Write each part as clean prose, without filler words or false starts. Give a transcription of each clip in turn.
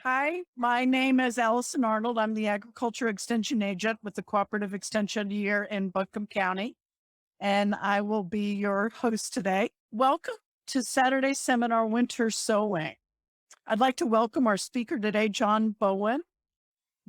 Hi, my name is Allison Arnold. I'm the Agriculture Extension Agent with the Cooperative Extension here in Buncombe County, and I will be your host today. Welcome to Saturday Seminar Winter Sowing. I'd like to welcome our speaker today, John Bowen.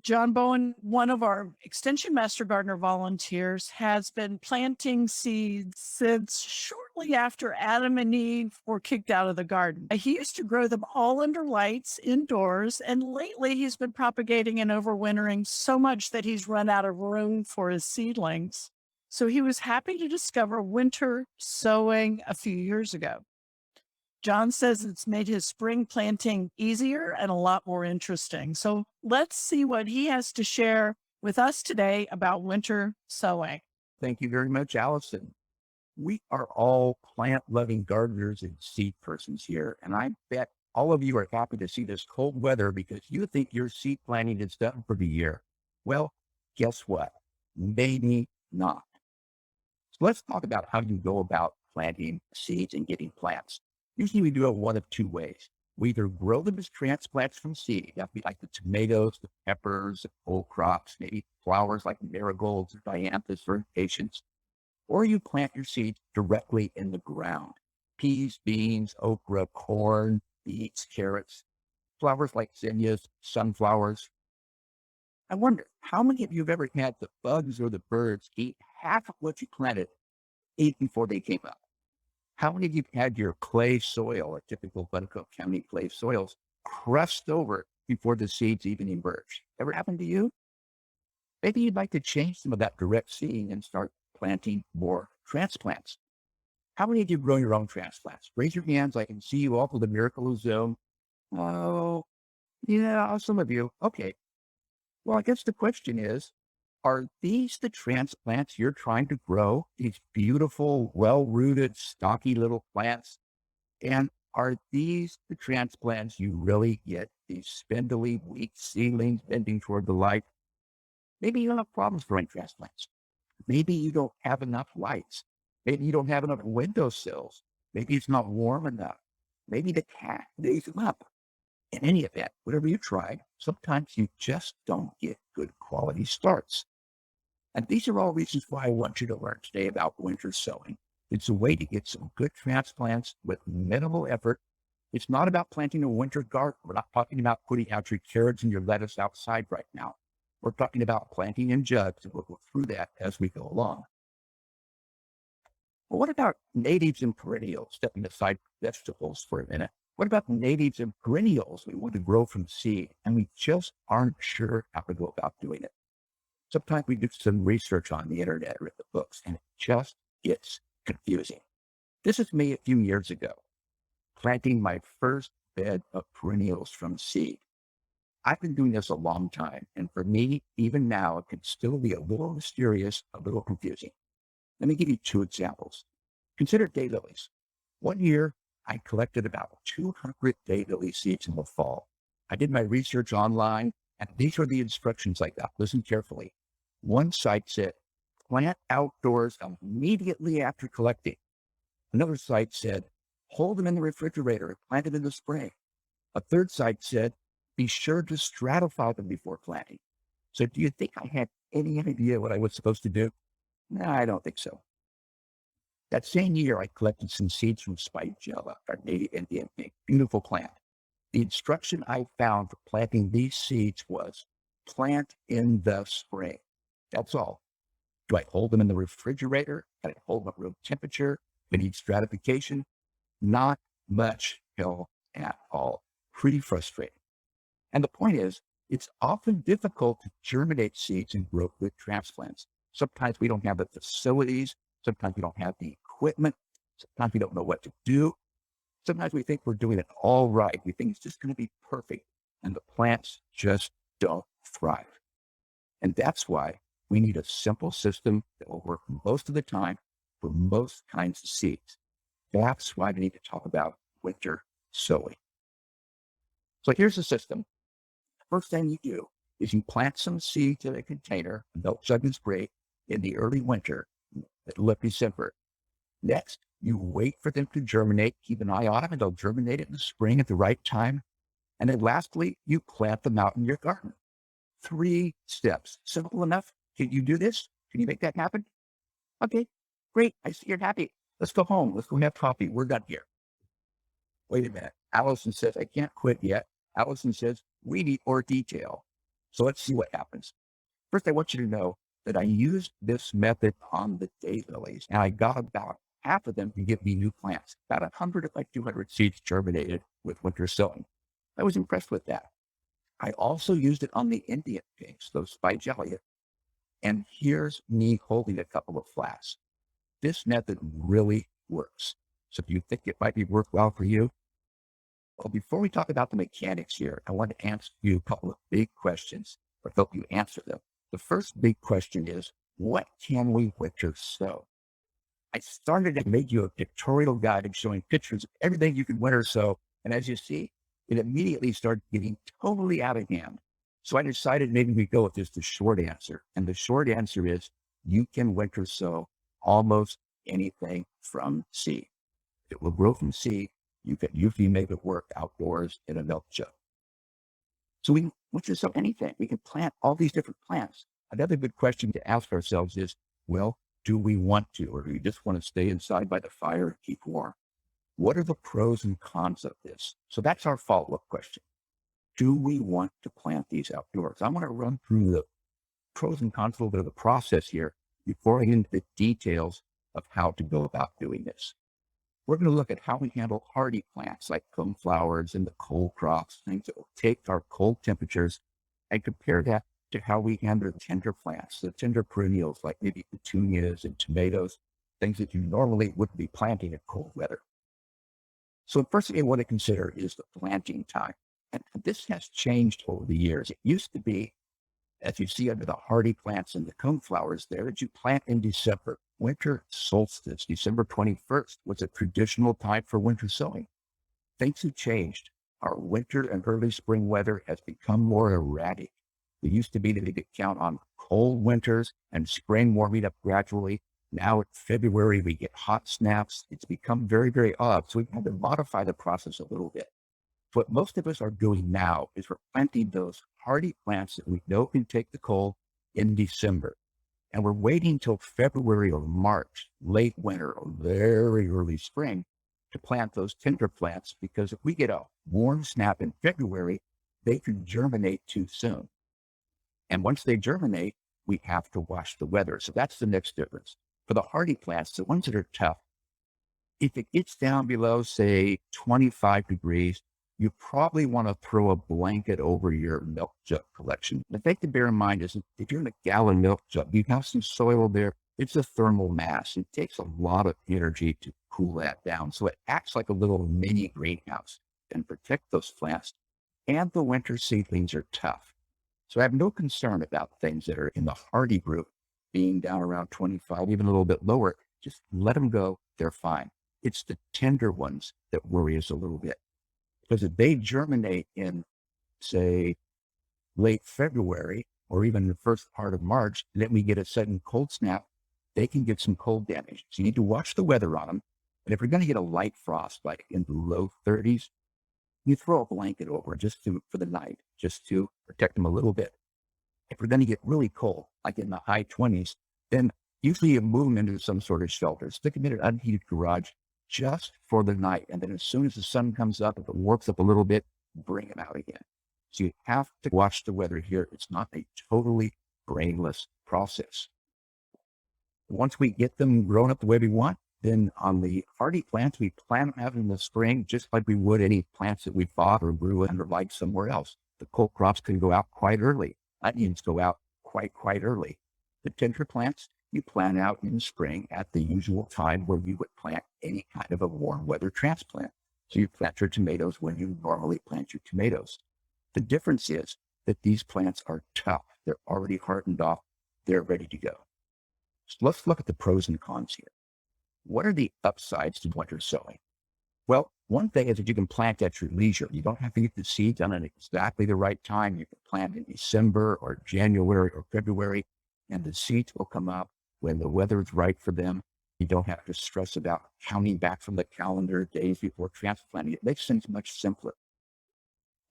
John Bowen, one of our Extension Master Gardener volunteers, has been planting seeds since shortly after Adam and Eve were kicked out of the garden. He used to grow them all under lights indoors, and lately he's been propagating and overwintering so much that he's run out of room for his seedlings. So he was happy to discover winter sowing a few years ago. John says it's made his spring planting easier and a lot more interesting. So let's see what he has to share with us today about winter sowing. Thank you very much, Allison. We are all plant loving gardeners and seed persons here. And I bet all of you are happy to see this cold weather because you think your seed planting is done for the year. Well, guess what? Maybe not. So let's talk about how you go about planting seeds and getting plants. Usually we do it one of two ways. We either grow them as transplants from seed. That'd be like the tomatoes, the peppers, the pole crops, maybe flowers like marigolds or dianthus or impatiens. Or you plant your seeds directly in the ground. Peas, beans, okra, corn, beets, carrots, flowers like zinnias, sunflowers. I wonder, how many of you have ever had the bugs or the birds eat half of what you planted even before they came up? How many of you have had your clay soil, or typical Buncombe County clay soils, crushed over before the seeds even emerge? Ever happened to you? Maybe you'd like to change some of that direct seeding and start planting more transplants. How many of you grow your own transplants? Raise your hands. I can see you all for the miracle of Zoom. Oh, yeah, some of you. Okay. Well, I guess the question is, are these the transplants you're trying to grow? These beautiful, well-rooted, stocky little plants? And are these the transplants you really get? These spindly, weak seedlings bending toward the light? Maybe you don't have problems growing transplants. Maybe you don't have enough lights. Maybe you don't have enough windowsills. Maybe it's not warm enough. Maybe the cat lays them up. In any event, whatever you try, sometimes you just don't get good quality starts. And these are all reasons why I want you to learn today about winter sowing. It's a way to get some good transplants with minimal effort. It's not about planting a winter garden. We're not talking about putting out your carrots and your lettuce outside right now. We're talking about planting in jugs, and we'll go through that as we go along. Well, what about natives and perennials? Stepping aside vegetables for a minute. What about natives and perennials we want to grow from seed, and we just aren't sure how to go about doing it? Sometimes we do some research on the internet or in the books, and it just gets confusing. This is me a few years ago, planting my first bed of perennials from seed. I've been doing this a long time, and for me, even now, it can still be a little mysterious, a little confusing. Let me give you two examples. Consider daylilies. One year, I collected about 200 daylily seeds in the fall. I did my research online, and these are the instructions I got. Listen carefully. One site said, plant outdoors immediately after collecting. Another site said, hold them in the refrigerator and plant them in the spring. A third site said, be sure to stratify them before planting. So do you think I had any idea what I was supposed to do? No, I don't think so. That same year, I collected some seeds from spigella, our native Indian pink, beautiful plant. The instruction I found for planting these seeds was plant in the spring. That's all. Do I hold them in the refrigerator? Can I hold them at room temperature? Do I need stratification? Not much help at all. Pretty frustrating. And the point is, it's often difficult to germinate seeds and grow good transplants. Sometimes we don't have the facilities. Sometimes we don't have the equipment. Sometimes we don't know what to do. Sometimes we think we're doing it all right. We think it's just going to be perfect. And the plants just don't thrive. And that's why we need a simple system that will work most of the time for most kinds of seeds. That's why we need to talk about winter sowing. So here's the system. First thing you do is you plant some seeds in a container, no jug and spray, in the early winter, middle of December. Next, you wait for them to germinate. Keep an eye on them, and they'll germinate in the spring at the right time. And then lastly, you plant them out in your garden. 3 steps. Simple enough. Can you do this? Can you make that happen? Okay, great. I see you're happy. Let's go home. Let's go have coffee. We're done here. Wait a minute. Allison says, I can't quit yet. Allison says, we need more detail. So let's see what happens. First, I want you to know that I used this method on the daylilies, and I got about half of them to give me new plants. About 100 of my 200 seeds germinated with winter sowing. I was impressed with that. I also used it on the Indian pinks, those Spigelia. And here's me holding a couple of flats. This method really works. So if you think it might be worthwhile for you, well, before we talk about the mechanics here, I want to ask you a couple of big questions or help you answer them. The first big question is, what can we winter sow? I started to make you a pictorial guide showing pictures of everything you can winter sow. And as you see, it immediately started getting totally out of hand. So I decided maybe we go with just the short answer. And the short answer is you can winter sow almost anything from seed. It will grow from seed. You can usually make it work outdoors in a milk jug. So we can winter sow anything. We can plant all these different plants. Another good question to ask ourselves is, well, do we want to, or do we just want to stay inside by the fire and keep warm? What are the pros and cons of this? So that's our follow-up question. Do we want to plant these outdoors? I want to run through the pros and cons, a little bit of the process here before I get into the details of how to go about doing this. We're going to look at how we handle hardy plants like coneflowers and the cold crops, things that will take our cold temperatures, and compare that to how we handle tender plants, the tender perennials like maybe petunias and tomatoes, things that you normally wouldn't be planting in cold weather. So the first thing you want to consider is the planting time. And this has changed over the years. It used to be, as you see under the hardy plants and the coneflowers there, that you plant in December. Winter solstice, December 21st, was a traditional time for winter sowing. Things have changed. Our winter and early spring weather has become more erratic. It used to be that we could count on cold winters and spring warming up gradually. Now in February, we get hot snaps. It's become very, very odd. So we've had to modify the process a little bit. What most of us are doing now is we're planting those hardy plants that we know can take the cold in December. And we're waiting till February or March, late winter or very early spring, to plant those tender plants, because if we get a warm snap in February, they can germinate too soon. And once they germinate, we have to watch the weather. So that's the next difference. For the hardy plants, the ones that are tough, if it gets down below, say, 25 degrees, you probably want to throw a blanket over your milk jug collection. The thing to bear in mind is if you're in a gallon milk jug, you have some soil there. It's a thermal mass. It takes a lot of energy to cool that down. So it acts like a little mini greenhouse and protect those plants. And the winter seedlings are tough. So I have no concern about things that are in the hardy group being down around 25, even a little bit lower. Just let them go. They're fine. It's the tender ones that worry us a little bit. Because if they germinate in, say, late February or even the first part of March, then we get a sudden cold snap, they can get some cold damage. So you need to watch the weather on them. And if you're going to get a light frost, like in the low 30s, you throw a blanket over for the night, just to protect them a little bit. If we're going to get really cold, like in the high 20s, then usually you move them into some sort of shelter. Stick them in an unheated garage just for the night. And then as soon as the sun comes up, if it warms up a little bit, bring them out again. So you have to watch the weather here. It's not a totally brainless process. Once we get them grown up the way we want, then on the hardy plants, we plant them out in the spring, just like we would any plants that we bought or grew under light somewhere else. The cold crops can go out quite early. Onions go out quite early. The tender plants, you plant out in spring at the usual time where you would plant any kind of a warm weather transplant. So you plant your tomatoes when you normally plant your tomatoes. The difference is that these plants are tough. They're already hardened off. They're ready to go. So let's look at the pros and cons here. What are the upsides to winter sowing? Well, one thing is that you can plant at your leisure. You don't have to get the seed done at exactly the right time. You can plant in December or January or February, and the seeds will come up when the weather is right for them. You don't have to stress about counting back from the calendar days before transplanting. It makes things much simpler.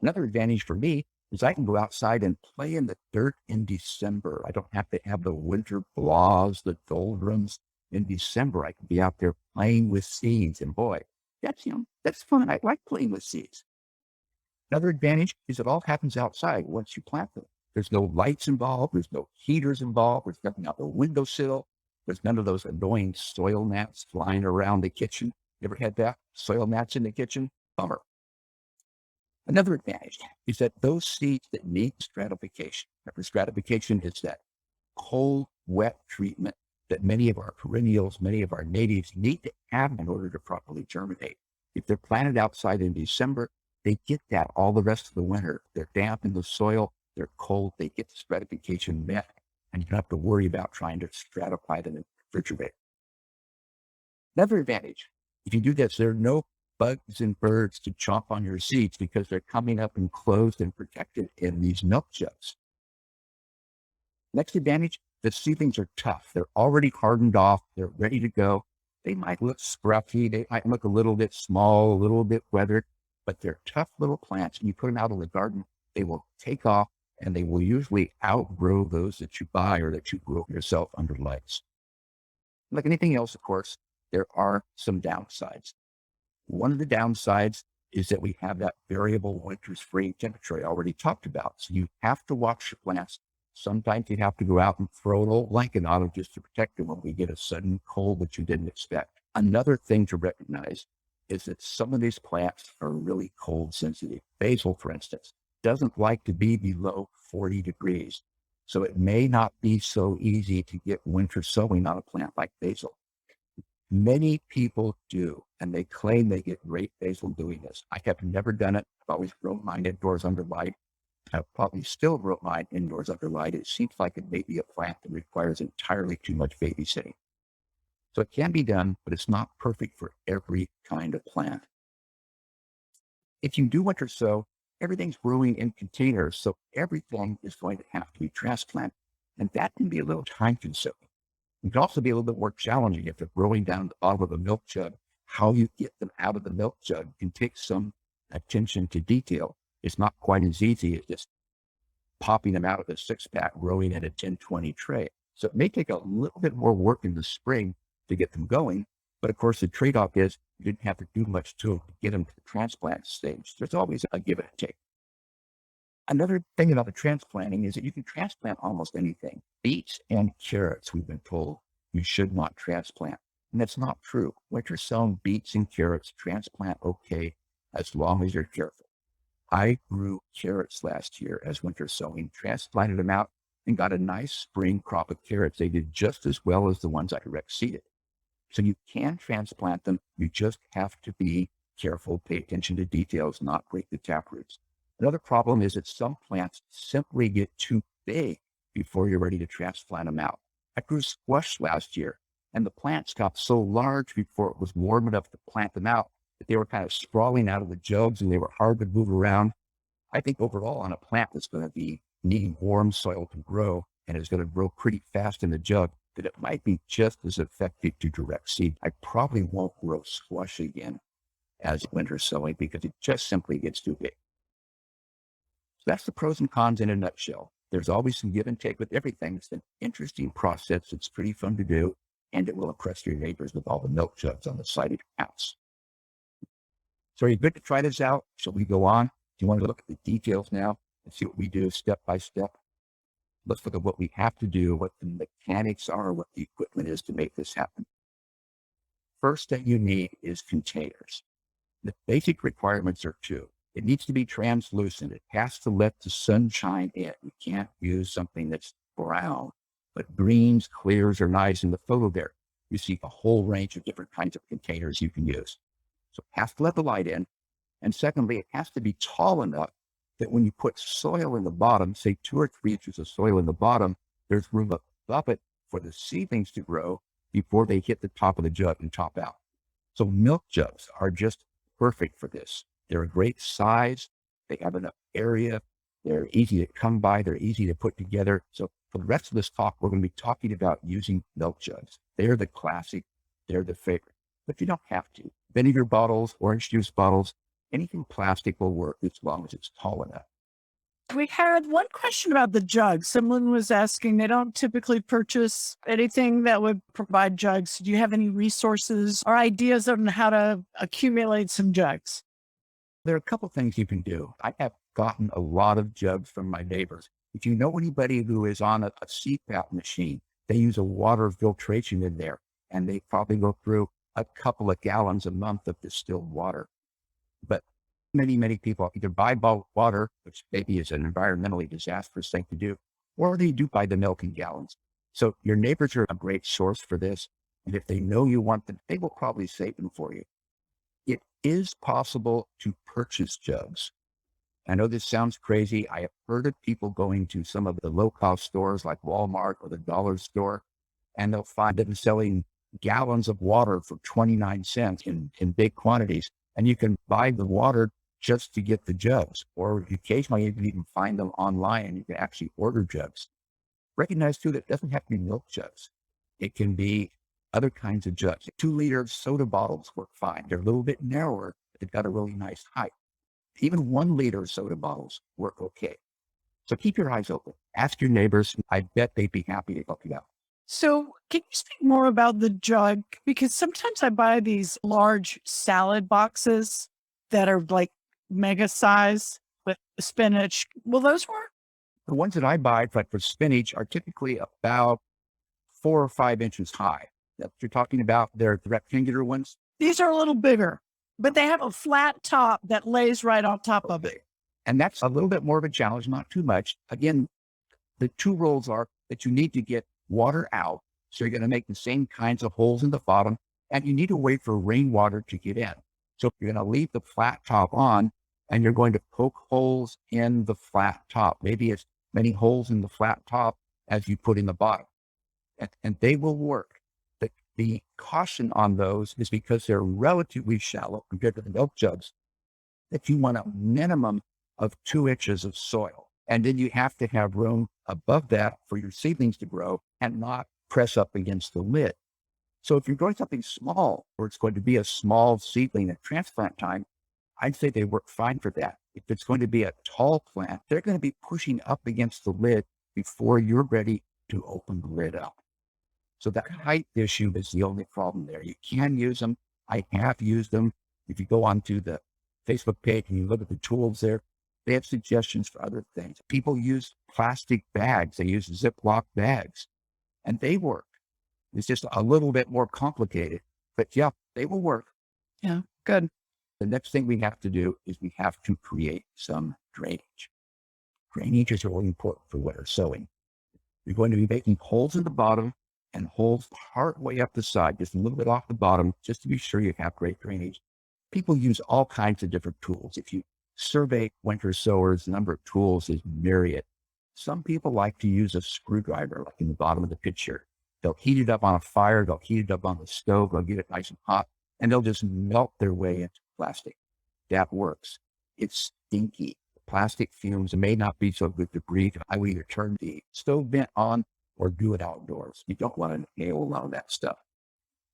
Another advantage for me is I can go outside and play in the dirt in December. I don't have to have the winter blahs, the doldrums. In December, I can be out there playing with seeds. And boy, that's fun. I like playing with seeds. Another advantage is it all happens outside once you plant them. There's no lights involved. There's no heaters involved. There's nothing out the windowsill. There's none of those annoying soil gnats flying around the kitchen. You ever had that? Soil gnats in the kitchen? Bummer. Another advantage is that those seeds that need stratification, remember stratification is that cold, wet treatment that many of our perennials, many of our natives need to have in order to properly germinate. If they're planted outside in December, they get that all the rest of the winter. They're damp in the soil, they're cold, they get the stratification met, and you don't have to worry about trying to stratify them in the refrigerator. Another advantage, if you do this, there are no bugs and birds to chomp on your seeds because they're coming up enclosed and protected in these milk jugs. Next advantage, the seedlings are tough. They're already hardened off. They're ready to go. They might look scruffy. They might look a little bit small, a little bit weathered, but they're tough little plants. And you put them out in the garden, they will take off and they will usually outgrow those that you buy or that you grow yourself under lights. Like anything else, of course, there are some downsides. One of the downsides is that we have that variable winter spring temperature I already talked about. So you have to watch your plants. Sometimes you have to go out and throw an old blanket on them just to protect them when we get a sudden cold that you didn't expect. Another thing to recognize is that some of these plants are really cold sensitive. Basil, for instance, doesn't like to be below 40 degrees. So it may not be so easy to get winter sowing on a plant like basil. Many people do, and they claim they get great basil doing this. I have never done it. I've always grown mine indoors under light. I've probably still grown mine indoors under light. It seems like it may be a plant that requires entirely too much babysitting. So it can be done, but it's not perfect for every kind of plant. If you do winter sow, everything's growing in containers, so everything is going to have to be transplanted. And that can be a little time consuming. It can also be a little bit more challenging if they're growing down the bottom of a milk jug. How you get them out of the milk jug can take some attention to detail. It's not quite as easy as just popping them out of a 6-pack growing in a 10-20 tray. So it may take a little bit more work in the spring to get them going. But of course, the trade-off is you didn't have to do much to them to get them to the transplant stage. There's always a give and take. Another thing about the transplanting is that you can transplant almost anything. Beets and carrots, we've been told you should not transplant. And that's not true. Winter sown beets and carrots transplant okay as long as you're careful. I grew carrots last year as winter sowing, transplanted them out, and got a nice spring crop of carrots. They did just as well as the ones I direct seeded. So you can transplant them. You just have to be careful, pay attention to details, not break the taproots. Another problem is that some plants simply get too big before you're ready to transplant them out. I grew squash last year, and the plants got so large before it was warm enough to plant them out that they were kind of sprawling out of the jugs and they were hard to move around. I think overall on a plant that's going to be needing warm soil to grow and is going to grow pretty fast in the jug, that it might be just as effective to direct seed. I probably won't grow squash again as winter sowing because it just simply gets too big. So that's the pros and cons in a nutshell. There's always some give and take with everything. It's an interesting process. It's pretty fun to do, and it will impress your neighbors with all the milk jugs on the side of your house. So are you good to try this out? Shall we go on? Do you want to look at the details now and see what we do step by step? Let's look at what we have to do, what the mechanics are, what the equipment is to make this happen. First thing you need is containers. The basic requirements are two. It needs to be translucent. It has to let the sun shine in. You can't use something that's brown, but greens, clears are nice. In the photo there, you see a whole range of different kinds of containers you can use. So it has to let the light in. And secondly, it has to be tall enough that when you put soil in the bottom, say 2 or 3 inches of soil in the bottom, there's room above it for the seedlings to grow before they hit the top of the jug and top out. So milk jugs are just perfect for this. They're a great size. They have enough area. They're easy to come by. They're easy to put together. So for the rest of this talk, we're going to be talking about using milk jugs. They're the classic. They're the favorite, but you don't have to. Vinegar bottles, orange juice bottles, Anything plastic will work as long as it's tall enough. We had one question about the jugs. Someone was asking, they don't typically purchase anything that would provide jugs. Do you have any resources or ideas on how to accumulate some jugs? There are a couple things you can do. I have gotten a lot of jugs from my neighbors. If you know anybody who is on a CPAP machine, they use a water filtration in there, and they probably go through a couple of gallons a month of distilled water. But many people either buy bottled water, which maybe is an environmentally disastrous thing to do, or they do buy the milk in gallons. So your neighbors are a great source for this. And if they know you want them, they will probably save them for you. It is possible to purchase jugs. I know this sounds crazy. I have heard of people going to some of the low-cost stores like Walmart or the dollar store, and they'll find them selling gallons of water for 29 cents in big quantities. And you can buy the water just to get the jugs, or occasionally you can even find them online and you can actually order jugs. Recognize too that it doesn't have to be milk jugs. It can be other kinds of jugs. 2-liter soda bottles work fine. They're a little bit narrower, but they've got a really nice height. Even 1-liter soda bottles work okay. So keep your eyes open. Ask your neighbors. I bet they'd be happy to help you out. So, can you speak more about the jug? Because sometimes I buy these large salad boxes that are like mega size with spinach. Will those work? The ones that I buy, like for spinach, are typically about 4 or 5 inches high. That's what you're talking about. They're the rectangular ones. These are a little bigger, but they have a flat top that lays right on top of it. And that's a little bit more of a challenge, not too much. Again, the two rules are that you need to get water out. So you're going to make the same kinds of holes in the bottom, and you need to wait for rainwater to get in. So you're going to leave the flat top on, and you're going to poke holes in the flat top, maybe as many holes in the flat top as you put in the bottom. And they will work. The caution on those is because they're relatively shallow compared to the milk jugs, that you want a minimum of 2 inches of soil. And then you have to have room above that for your seedlings to grow and not press up against the lid. So if you're growing something small, or it's going to be a small seedling at transplant time, I'd say they work fine for that. If it's going to be a tall plant, they're going to be pushing up against the lid before you're ready to open the lid up. So that height issue is the only problem there. You can use them. I have used them. If you go onto the Facebook page and you look at the tools there, they have suggestions for other things. People use plastic bags. They use Ziploc bags, and they work. It's just a little bit more complicated, but yeah, they will work. Yeah, good. The next thing we have to do is we have to create some drainage. Drainage is really important for winter sowing. You're going to be making holes in the bottom and holes part way up the side, just a little bit off the bottom, just to be sure you have great drainage. People use all kinds of different tools. If you survey winter sowers, the number of tools is myriad. Some people like to use a screwdriver, like in the bottom of the picture. They'll heat it up on a fire, they'll heat it up on the stove, they'll get it nice and hot, and they'll just melt their way into plastic. That works. It's stinky. Plastic fumes may not be so good to breathe. I would either turn the stove vent on or do it outdoors. You don't want to inhale a lot of that stuff.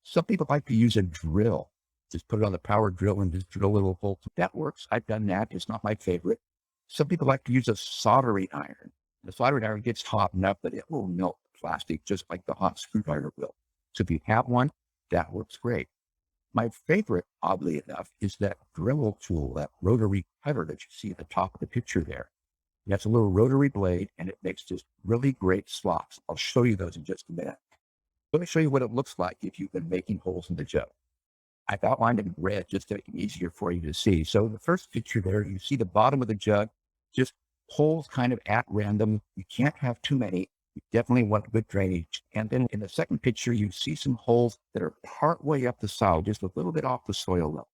Some people like to use a drill. Just put it on the power drill and just drill a little hole. That works. I've done that. It's not my favorite. Some people like to use a soldering iron. The soldering iron gets hot enough that it will melt the plastic just like the hot screwdriver will. So if you have one, that works great. My favorite, oddly enough, is that Dremel tool, that rotary cutter that you see at the top of the picture there. That's a little rotary blade, and it makes just really great slots. I'll show you those in just a minute. Let me show you what it looks like if you've been making holes in the jug. I've outlined it in red just to make it easier for you to see. So the first picture there, you see the bottom of the jug, just holes kind of at random. You can't have too many. You definitely want good drainage. And then in the second picture, you see some holes that are part way up the side, just a little bit off the soil level.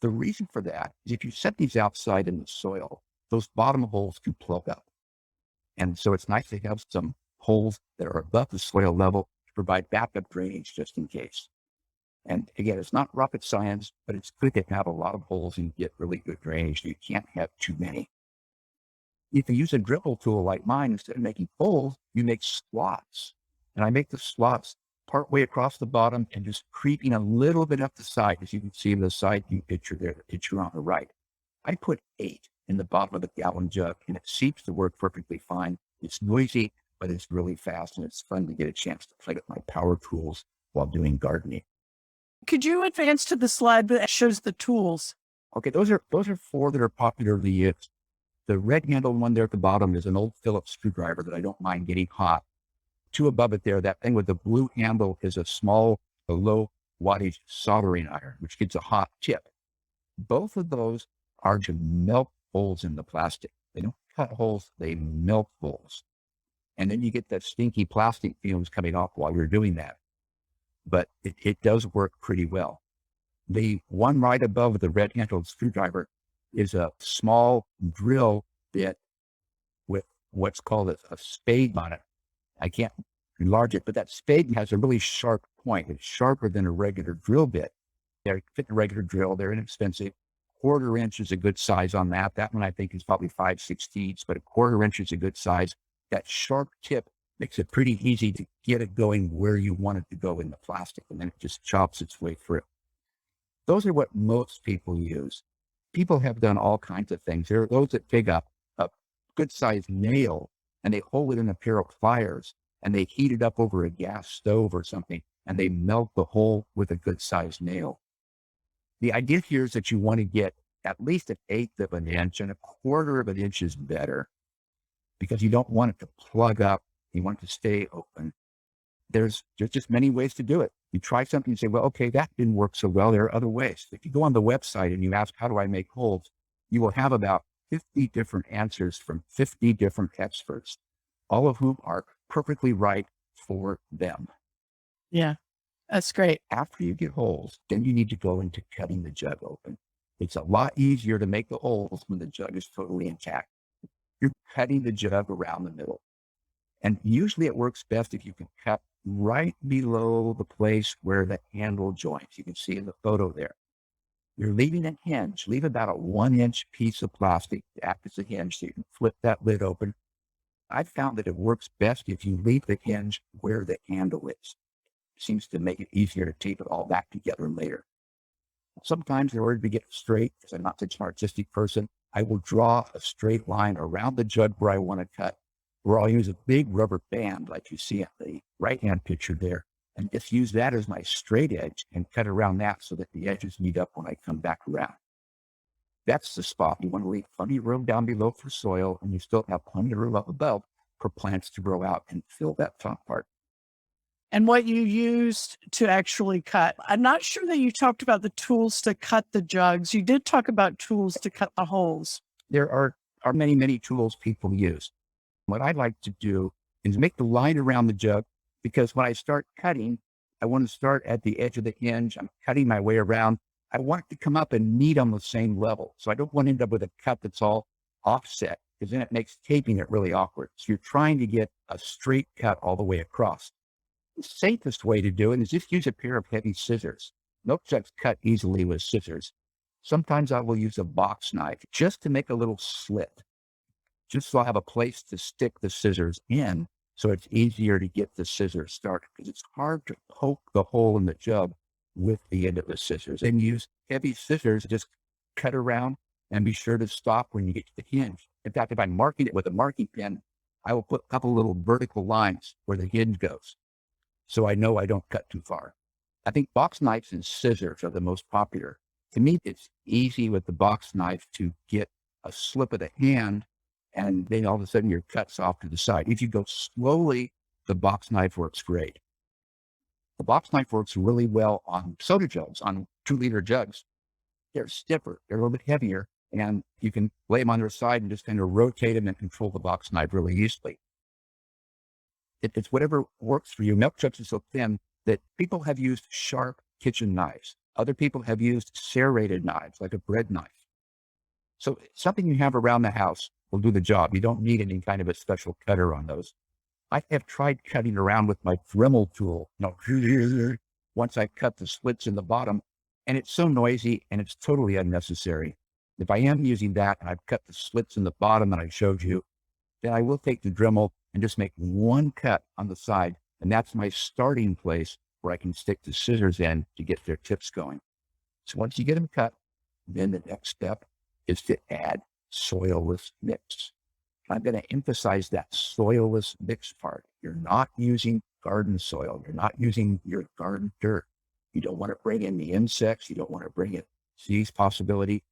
The reason for that is if you set these outside in the soil, those bottom holes can plug up. And so it's nice to have some holes that are above the soil level to provide backup drainage just in case. And again, it's not rocket science, but it's good to have a lot of holes and get really good drainage. You can't have too many. If you use a dribble tool like mine, instead of making holes, you make slots. And I make the slots part way across the bottom and just creeping a little bit up the side, as you can see in the side view picture there, the picture on the right. I put 8 in the bottom of the gallon jug, and it seems to work perfectly fine. It's noisy, but it's really fast, and it's fun to get a chance to play with my power tools while doing gardening. Could you advance to the slide that shows the tools? Okay, those are 4 that are popularly used. The red handled one there at the bottom is an old Phillips screwdriver that I don't mind getting hot. 2 above it there, that thing with the blue handle is a low wattage soldering iron, which gets a hot tip. Both of those are to melt holes in the plastic. They don't cut holes, they melt holes. And then you get that stinky plastic fumes coming off while you're doing that. But it does work pretty well. The one right above the red handled screwdriver is a small drill bit with what's called a spade on it. I can't enlarge it, but that spade has a really sharp point. It's sharper than a regular drill bit. They fit the regular drill. They're inexpensive. 1/4 inch is a good size on that. That one I think is probably 5/16, but a 1/4 inch is a good size. That sharp tip makes it pretty easy to get it going where you want it to go in the plastic, and then it just chops its way through. Those are what most people use. People have done all kinds of things. There are those that take a good sized nail and they hold it in a pair of pliers and they heat it up over a gas stove or something, and they melt the hole with a good sized nail. The idea here is that you want to get at least 1/8 of an inch, and 1/4 of an inch is better because you don't want it to plug up. You want it to stay open. There's just many ways to do it. You try something and say, well, okay, that didn't work so well. There are other ways. If you go on the website and you ask, how do I make holes? You will have about 50 different answers from 50 different experts, all of whom are perfectly right for them. Yeah, that's great. After you get holes, then you need to go into cutting the jug open. It's a lot easier to make the holes when the jug is totally intact. You're cutting the jug around the middle. And usually it works best if you can cut right below the place where the handle joins. You can see in the photo there. You're leaving a hinge. Leave about a 1-inch piece of plastic to act as a hinge so you can flip that lid open. I found that it works best if you leave the hinge where the handle is. It seems to make it easier to tape it all back together later. Sometimes in order to get it straight, because I'm not such an artistic person, I will draw a straight line around the jug where I want to cut, where I'll use a big rubber band like you see on the right-hand picture there, and just use that as my straight edge and cut around that so that the edges meet up when I come back around. That's the spot. You want to leave plenty of room down below for soil, and you still have plenty of room up above for plants to grow out and fill that top part. And what you used to actually cut. I'm not sure that you talked about the tools to cut the jugs. You did talk about tools to cut the holes. There are many, many tools people use. What I like to do is make the line around the jug, because when I start cutting, I want to start at the edge of the hinge. I'm cutting my way around. I want it to come up and meet on the same level. So I don't want to end up with a cut that's all offset, because then it makes taping it really awkward. So you're trying to get a straight cut all the way across. The safest way to do it is just use a pair of heavy scissors. Milk jugs cut easily with scissors. Sometimes I will use a box knife just to make a little slit, just so I have a place to stick the scissors in, so it's easier to get the scissors started, because it's hard to poke the hole in the jug with the end of the scissors. And use heavy scissors, just cut around and be sure to stop when you get to the hinge. In fact, if I'm marking it with a marking pen, I will put a couple little vertical lines where the hinge goes, so I know I don't cut too far. I think box knives and scissors are the most popular. To me, it's easy with the box knife to get a slip of the hand, and then all of a sudden your cut's off to the side. If you go slowly, the box knife works great. The box knife works really well on soda jugs, on 2-liter jugs. They're stiffer, they're a little bit heavier, and you can lay them on their side and just kind of rotate them and control the box knife really easily. It's whatever works for you. Milk jugs are so thin that people have used sharp kitchen knives. Other people have used serrated knives, like a bread knife. So something you have around the house will do the job. You don't need any kind of a special cutter on those. I have tried cutting around with my Dremel tool, once I cut the slits in the bottom, and it's so noisy and it's totally unnecessary. If I am using that and I've cut the slits in the bottom that I showed you, then I will take the Dremel and just make one cut on the side. And that's my starting place where I can stick the scissors in to get their tips going. So once you get them cut, then the next step is to add soilless mix. I'm going to emphasize that soilless mix part. You're not using garden soil. You're not using your garden dirt. You don't want to bring in the insects. You don't want to bring in disease possibility.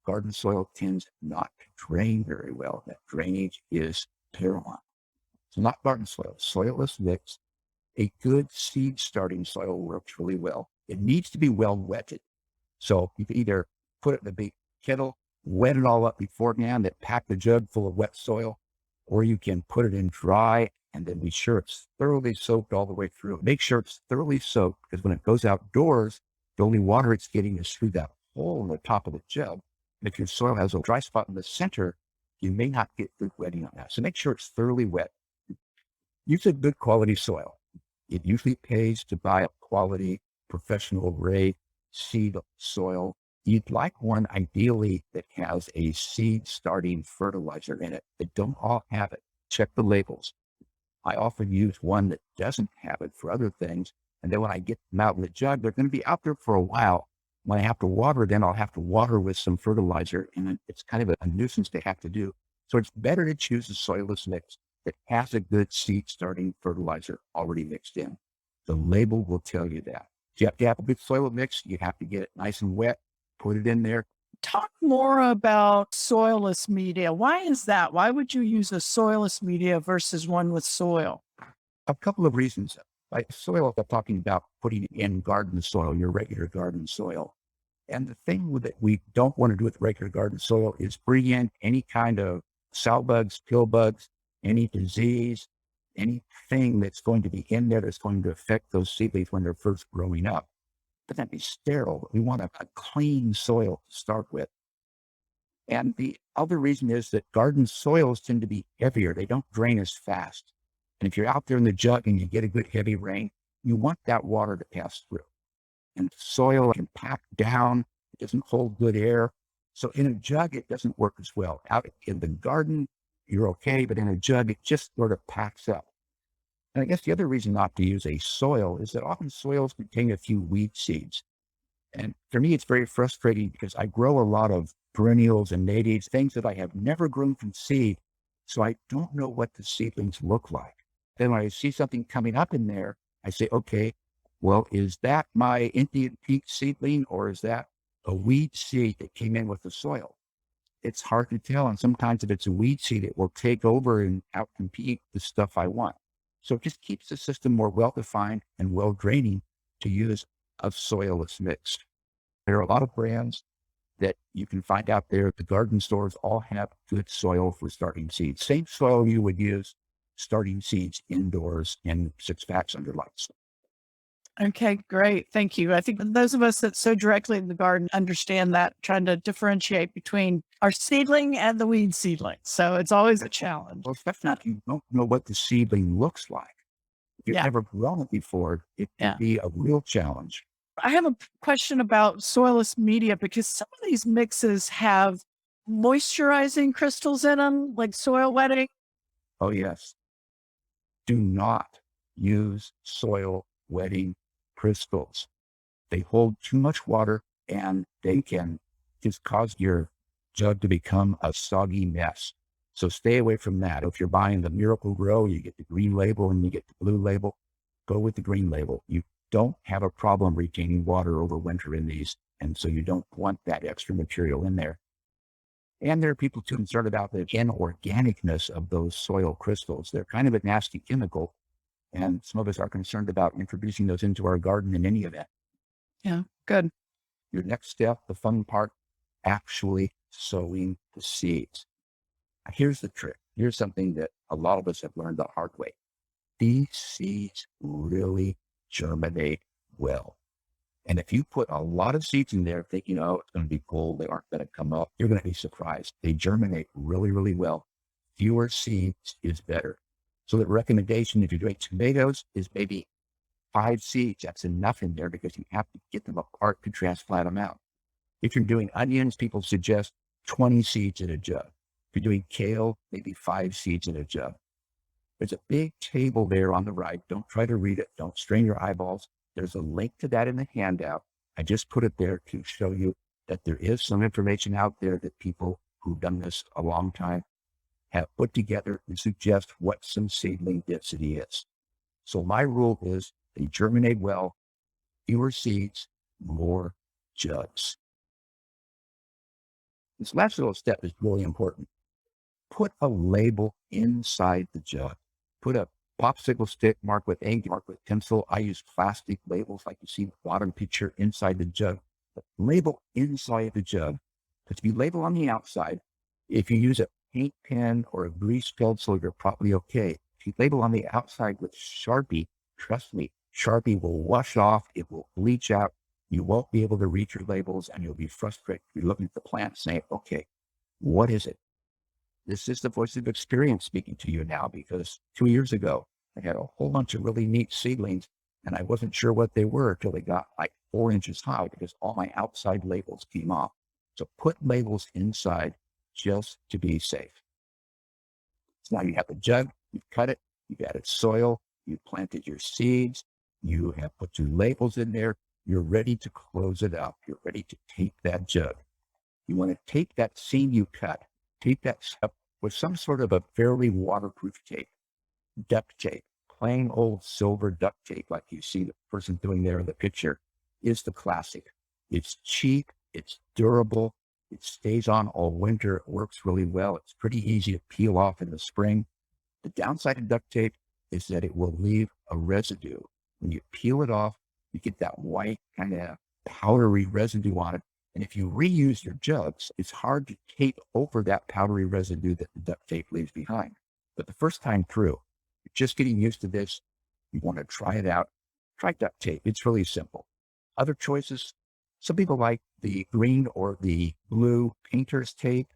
Garden soil tends not to drain very well. That drainage is paramount. So not garden soil, soilless mix. A good seed starting soil works really well. It needs to be well wetted. So you can either put it in a big kettle, wet it all up beforehand, then pack the jug full of wet soil, or you can put it in dry and then be sure it's thoroughly soaked all the way through. Make sure it's thoroughly soaked, because when it goes outdoors, the only water it's getting is through that hole in the top of the jug. And if your soil has a dry spot in the center, you may not get good wetting on that. So make sure it's thoroughly wet. Use a good quality soil. It usually pays to buy a quality, professional grade seed soil. You'd like one ideally that has a seed starting fertilizer in it. They don't all have it. Check the labels. I often use one that doesn't have it for other things. And then when I get them out in the jug, they're going to be out there for a while. When I have to water, then I'll have to water with some fertilizer. And it's kind of a nuisance to have to do. So it's better to choose a soilless mix that has a good seed starting fertilizer already mixed in. The label will tell you that. If you have to have a good soil mix, you have to get it nice and wet, put it in there. Talk more about soilless media. Why is that? Why would you use a soilless media versus one with soil? A couple of reasons. By soil, I'm talking about putting it in garden soil, your regular garden soil. And the thing that we don't want to do with regular garden soil is bring in any kind of sow bugs, pill bugs, any disease, anything that's going to be in there that's going to affect those seedlings when they're first growing up. But that'd be sterile. We want a clean soil to start with. And the other reason is that garden soils tend to be heavier. They don't drain as fast. And if you're out there in the jug and you get a good heavy rain, you want that water to pass through. And soil can pack down. It doesn't hold good air. So in a jug, it doesn't work as well. Out in the garden, you're okay. But in a jug, it just sort of packs up. And I guess the other reason not to use a soil is that often soils contain a few weed seeds. And for me, it's very frustrating because I grow a lot of perennials and natives, things that I have never grown from seed. So I don't know what the seedlings look like. Then when I see something coming up in there, I say, okay, well, is that my Indian pink seedling, or is that a weed seed that came in with the soil? It's hard to tell. And sometimes if it's a weed seed, it will take over and outcompete the stuff I want. So it just keeps the system more well-defined and well-draining to use a soilless mix. There are a lot of brands that you can find out there. The garden stores all have good soil for starting seeds. Same soil you would use starting seeds indoors in 6-packs under lights. Okay, great. Thank you. I think those of us that sow directly in the garden understand that, trying to differentiate between our seedling and the weed seedling. So it's always a challenge. Well, especially if you don't know what the seedling looks like. If you've Yeah. never grown it before, it can Yeah. be a real challenge. I have a question about soilless media because some of these mixes have moisturizing crystals in them, like soil wetting. Oh, yes. Do not use soil wetting crystals. They hold too much water and they can just cause your jug to become a soggy mess. So stay away from that. If you're buying the Miracle Grow, you get the green label and you get the blue label, go with the green label. You don't have a problem retaining water over winter in these. And so you don't want that extra material in there. And there are people too concerned about the inorganicness of those soil crystals. They're kind of a nasty chemical. And some of us are concerned about introducing those into our garden in any event. Yeah, good. Your next step, the fun part, actually sowing the seeds. Here's the trick. Here's something that a lot of us have learned the hard way. These seeds really germinate well. And if you put a lot of seeds in there thinking, oh, it's going to be cold, they aren't going to come up, you're going to be surprised. They germinate really, really well. Fewer seeds is better. So the recommendation if you're doing tomatoes is maybe 5 seeds. That's enough in there because you have to get them apart to transplant them out. If you're doing onions, people suggest 20 seeds in a jug. If you're doing kale, maybe 5 seeds in a jug. There's a big table there on the right. Don't try to read it. Don't strain your eyeballs. There's a link to that in the handout. I just put it there to show you that there is some information out there that people who've done this a long time have put together and suggest what some seedling density is. So my rule is they germinate well, fewer seeds, more jugs. This last little step is really important. Put a label inside the jug. Put a popsicle stick marked with ink, marked with pencil. I use plastic labels like you see in the bottom picture inside the jug. But label inside the jug. Because if you label on the outside, if you use a paint pen or a grease pencil, you're probably okay. If you label on the outside with Sharpie, trust me, Sharpie will wash off. It will bleach out. You won't be able to read your labels and you'll be frustrated. You're looking at the plant saying, okay, what is it? This is the voice of experience speaking to you now, because 2 years ago, I had a whole bunch of really neat seedlings and I wasn't sure what they were until they got like 4 inches high because all my outside labels came off. So put labels inside just to be safe. So now you have the jug, you've cut it, you've added soil, you've planted your seeds, you have put your labels in there, you're ready to close it up. You're ready to tape that jug. You want to tape that seam you cut, tape that up with some sort of a fairly waterproof tape, duct tape, plain old silver duct tape like you see the person doing there in the picture is the classic. It's cheap, it's durable, it stays on all winter, it works really well. It's pretty easy to peel off in the spring. The downside of duct tape is that it will leave a residue. When you peel it off, you get that white kind of powdery residue on it. And if you reuse your jugs, it's hard to tape over that powdery residue that the duct tape leaves behind. But the first time through, you're just getting used to this. You want to try it out. Try duct tape. It's really simple. Other choices, some people like the green or the blue painter's tape.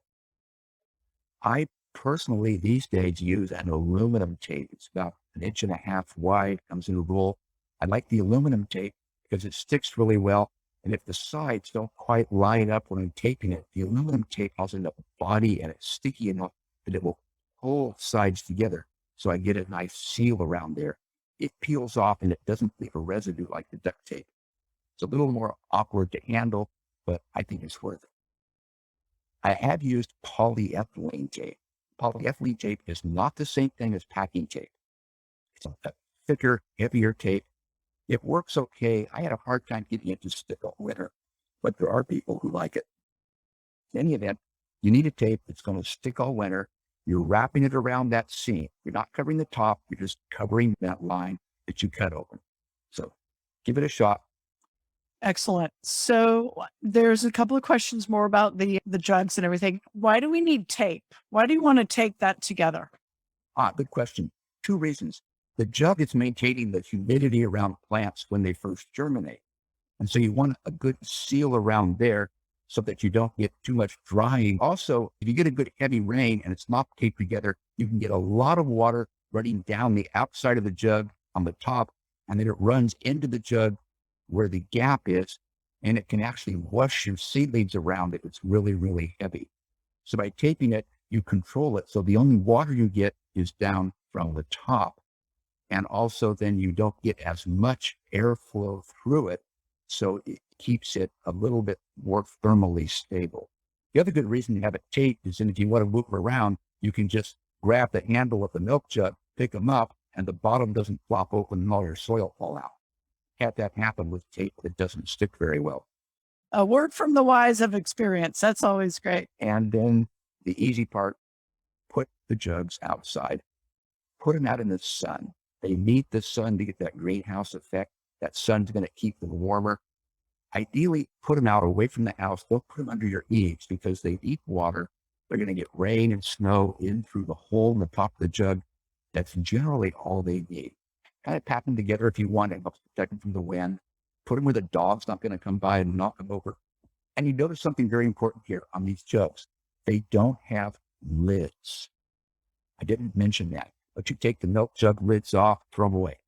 I personally these days use an aluminum tape. It's about 1.5 inches wide, comes in a roll. I like the aluminum tape because it sticks really well. And if the sides don't quite line up when I'm taping it, the aluminum tape has enough body and it's sticky enough that it will pull sides together. So I get a nice seal around there. It peels off and it doesn't leave a residue like the duct tape. It's a little more awkward to handle, but I think it's worth it. I have used polyethylene tape. Polyethylene tape is not the same thing as packing tape. It's a thicker, heavier tape. It works okay. I had a hard time getting it to stick all winter, but there are people who like it. In any event, you need a tape that's going to stick all winter. You're wrapping it around that seam. You're not covering the top. You're just covering that line that you cut open. So give it a shot. Excellent. So there's a couple of questions more about the jugs and everything. Why do we need tape? Why do you want to tape that together? Good question. 2 reasons. The jug is maintaining the humidity around plants when they first germinate. And so you want a good seal around there so that you don't get too much drying. Also, if you get a good heavy rain and it's not taped together, you can get a lot of water running down the outside of the jug on the top, and then it runs into the jug where the gap is, and it can actually wash your seedlings around it. It's really, really heavy. So by taping it, you control it. So the only water you get is down from the top. And also then you don't get as much airflow through it. So it keeps it a little bit more thermally stable. The other good reason to have it taped is that if you want to move it around, you can just grab the handle of the milk jug, pick them up, and the bottom doesn't flop open and all your soil fall out. Had that happen with tape that doesn't stick very well. A word from the wise of experience. That's always great. And then the easy part, put the jugs outside. Put them out in the sun. They need the sun to get that greenhouse effect. That sun's going to keep them warmer. Ideally, put them out away from the house. Don't put them under your eaves because they need water. They're going to get rain and snow in through the hole in the top of the jug. That's generally all they need. Kind of pack them together if you want. It helps protect them from the wind. Put them where the dog's not going to come by and knock them over. And you notice something very important here on these jugs. They don't have lids. I didn't mention that, but you take the milk jug lids off, throw them away.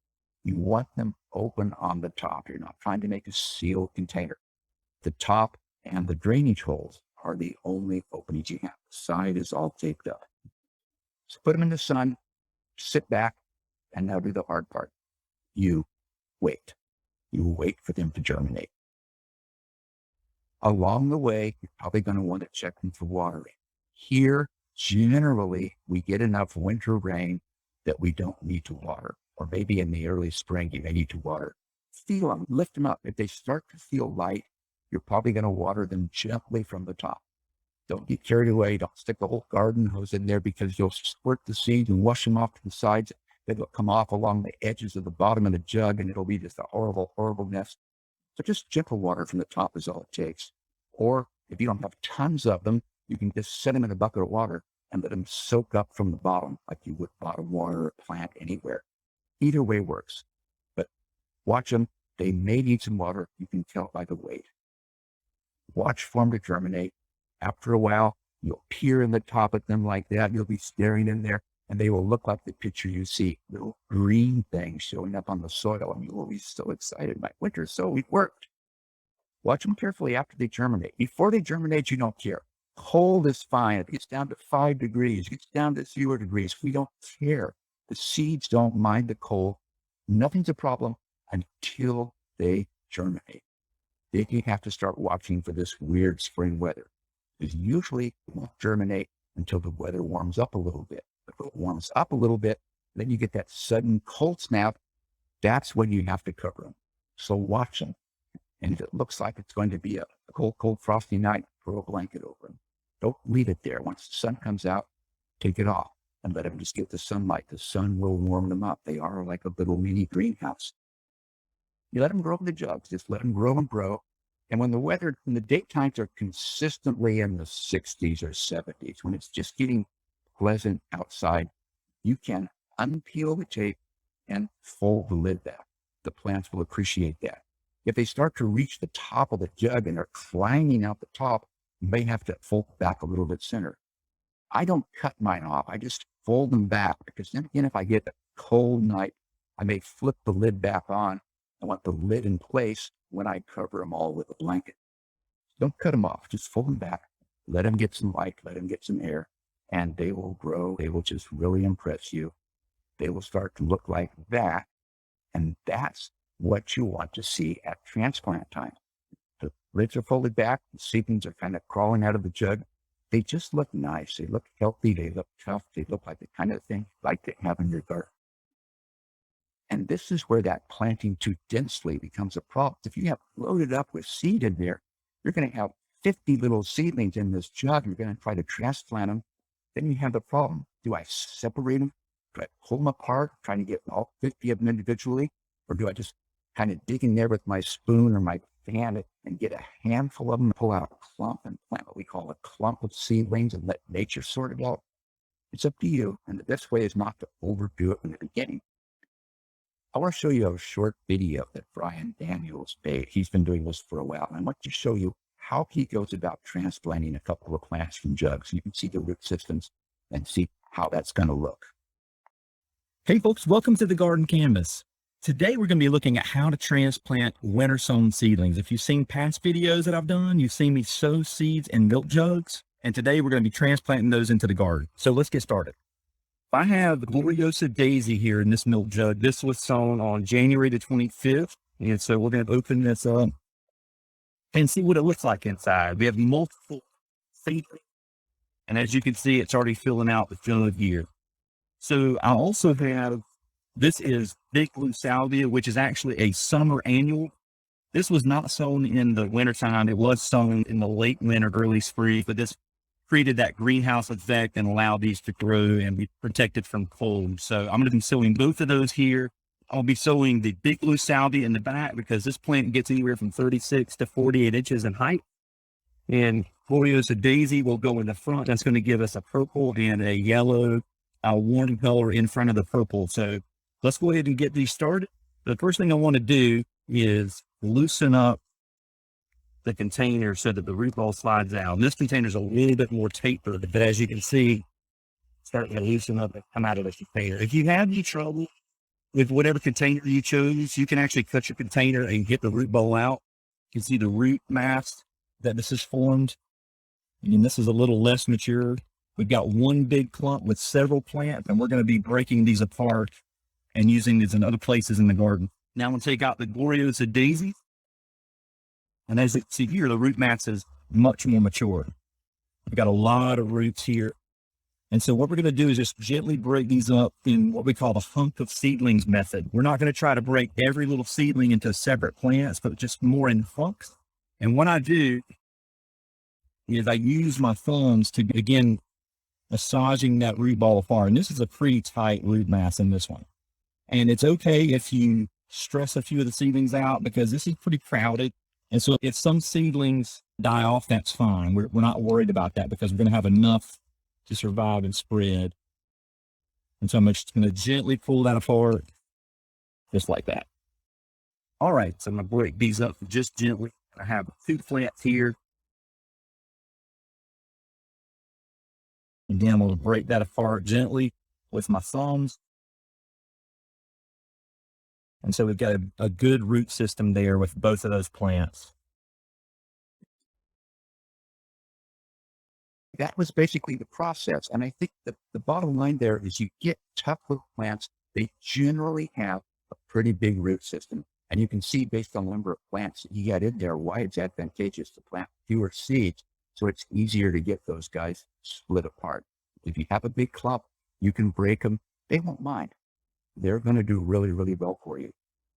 You want them open on the top. You're not trying to make a sealed container. The top and the drainage holes are the only openings you have. The side is all taped up. So put them in the sun, sit back, and now do the hard part. You wait. You wait for them to germinate. Along the way, you're probably going to want to check them for watering. Here, generally, we get enough winter rain that we don't need to water. Or maybe in the early spring, you may need to water. Feel them, lift them up. If they start to feel light, you're probably going to water them gently from the top. Don't get carried away. Don't stick the whole garden hose in there, because you'll squirt the seeds and wash them off to the sides. It'll come off along the edges of the bottom of the jug, and it'll be just a horrible, horrible mess. So just gentle water from the top is all it takes. Or if you don't have tons of them, you can just set them in a bucket of water and let them soak up from the bottom like you would bottom water a plant anywhere. Either way works. But watch them. They may need some water. You can tell by the weight. Watch for them to germinate. After a while, you'll peer in the top at them like that. You'll be staring in there, and they will look like the picture you see. Little green things showing up on the soil, and you will be so excited. My winter sowing worked. Watch them carefully after they germinate. Before they germinate, you don't care. Cold is fine. If it gets down to 5 degrees, it gets down to 0 degrees, we don't care. The seeds don't mind the cold. Nothing's a problem until they germinate. Then you have to start watching for this weird spring weather, because usually it won't germinate until the weather warms up a little bit. If it warms up a little bit, then you get that sudden cold snap. That's when you have to cover them. So watch them. And if it looks like it's going to be a cold, cold, frosty night, throw a blanket over them. Don't leave it there. Once the sun comes out, take it off and let them just get the sunlight. The sun will warm them up. They are like a little mini greenhouse. You let them grow in the jugs. Just let them grow and grow. And when the date times are consistently in the 60s or 70s, when it's just getting pleasant outside, you can unpeel the tape and fold the lid back. The plants will appreciate that. If they start to reach the top of the jug and they're clanging out the top, you may have to fold back a little bit center. I don't cut mine off. I just fold them back, because then again, if I get a cold night, I may flip the lid back on. I want the lid in place when I cover them all with a blanket. Don't cut them off. Just fold them back. Let them get some light. Let them get some air, and they will grow. They will just really impress you. They will start to look like that, and that's what you want to see at transplant time. The lids are folded back. The seedlings are kind of crawling out of the jug. They just look nice. They look healthy. They look tough. They look like the kind of thing you like to have in your garden. And this is where that planting too densely becomes a problem. If you have loaded up with seed in there, you're going to have 50 little seedlings in this jug. You're going to try to transplant them. Then you have the problem. Do I separate them? Do I pull them apart, trying to get all 50 of them individually? Or do I just kind of dig in there with my spoon or my fan and get a handful of them, pull out a clump and plant what we call a clump of seedlings and let nature sort it out? It's up to you. And the best way is not to overdo it in the beginning. I want to show you a short video that Brian Daniels made. He's been doing this for a while. And I want to show you how he goes about transplanting a couple of plants from jugs. You can see the root systems and see how that's going to look. Hey folks, welcome to the Garden Canvas. Today we're going to be looking at how to transplant winter sown seedlings. If you've seen past videos that I've done, you've seen me sow seeds in milk jugs. And today we're going to be transplanting those into the garden. So let's get started. I have the Gloriosa Daisy here in this milk jug. This was sown on January the 25th. And so we're going to open this up and see what it looks like inside. We have multiple seedlings. And as you can see, it's already filling out the jug here. So I also have, this is Big Blue Salvia, which is actually a summer annual. This was not sown in the wintertime. It was sown in the late winter, early spring, but this created that greenhouse effect and allowed these to grow and be protected from cold. So I'm going to be sowing both of those here. I'll be sowing the Big Blue Salvia in the back because this plant gets anywhere from 36 to 48 inches in height. And Gloriosa Daisy will go in the front. That's going to give us a purple and a yellow, warm color in front of the purple. So let's go ahead and get these started. The first thing I want to do is loosen up the container so that the root ball slides out. And this container is a little bit more tapered, but as you can see, it's starting to loosen up and come out of the container. If you have any trouble with whatever container you chose, you can actually cut your container and get the root ball out. You can see the root mass that this has formed. And this is a little less mature. We've got one big clump with several plants, and we're going to be breaking these apart and using these in other places in the garden. Now I'm going to take out the Gloriosa Daisy. And as you can see here, the root mass is much more mature. We've got a lot of roots here. And so what we're going to do is just gently break these up in what we call the hunk of seedlings method. We're not going to try to break every little seedling into separate plants, but just more in hunks. And what I do is I use my thumbs to, again, massaging that root ball apart. And this is a pretty tight root mass in this one. And it's okay if you stress a few of the seedlings out because this is pretty crowded. And so if some seedlings die off, that's fine. We're not worried about that because we're going to have enough to survive and spread. And so I'm just going to gently pull that apart, just like that. All right, so I'm going to break these up just gently. I have 2 plants here. And then I'm going to break that apart gently with my thumbs. And so we've got a good root system there with both of those plants. That was basically the process. And I think the bottom line there is you get tough little plants. They generally have a pretty big root system. And you can see based on the number of plants that you got in there, why it's advantageous to plant fewer seeds. So it's easier to get those guys split apart. If you have a big clump, you can break them. They won't mind. They're going to do really, really well for you.